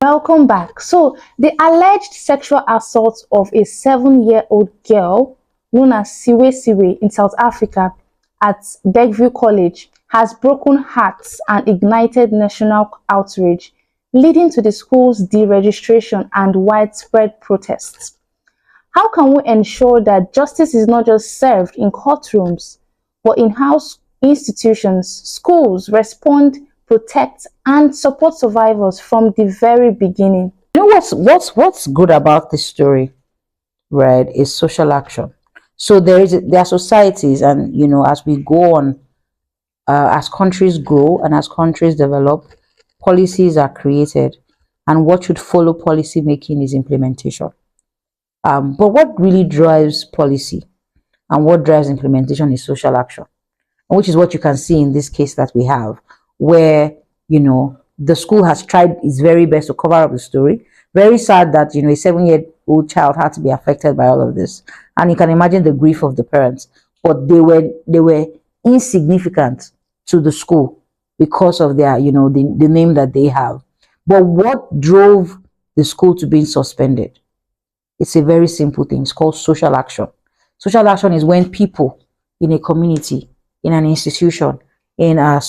Welcome back. So, the alleged sexual assault of a 7-year-old girl known as Siwe Siwe in South Africa at Bergview College has broken hearts and ignited national outrage, leading to the school's deregistration and widespread protests. How can we ensure that justice is not just served in courtrooms, but in how institutions, schools respond, protect, and support survivors from the very beginning? You know what's good about this story, right? Is social action. So there are societies, and as we go on, as countries grow and as countries develop, policies are created, and what should follow policy making is implementation. But what really drives policy and what drives implementation is social action, which is what you can see in this case that we have, where the school has tried its very best to cover up the story. Very sad that a 7-year-old child had to be affected by all of this, and you can imagine the grief of the parents. But they were insignificant to the school because of their the name that they have. But what drove the school to being suspended? It's a very simple thing. It's called social action. Social action is when people in a community, in an institution, in our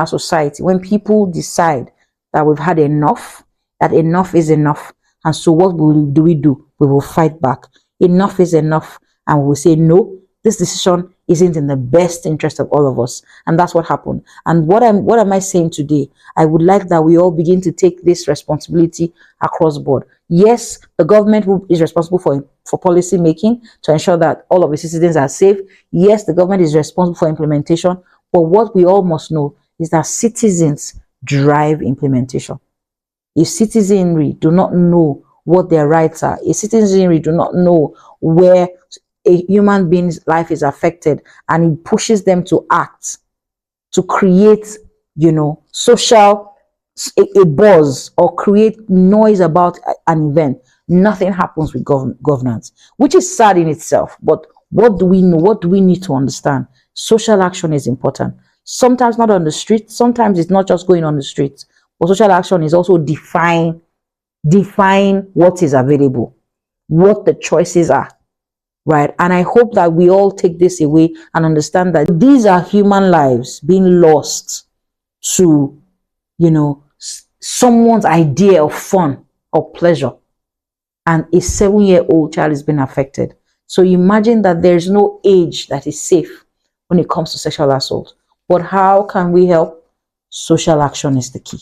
society, when people decide that we've had enough, that enough is enough, and so what do? We will fight back. Enough is enough, and we will say no, this decision isn't in the best interest of all of us. And that's what happened. And what am I saying today? I would like that we all begin to take this responsibility across board. Yes, the government is responsible for policy making to ensure that all of the citizens are safe. Yes, the government is responsible for implementation. But what we all must know is that citizens drive implementation. If citizenry do not know what their rights are, if citizenry do not know where a human being's life is affected, and it pushes them to act, to create, social a buzz or create noise about an event, nothing happens with governance, which is sad in itself. But what do we know? What do we need to understand? Social action is important. Sometimes not on the street. Sometimes it's not just going on the street. But social action is also define what is available, what the choices are, right? And I hope that we all take this away and understand that these are human lives being lost to, someone's idea of fun or pleasure. And a 7-year-old child is being affected. So imagine that there's no age that is safe when it comes to sexual assault. But how can we help? Social action is the key.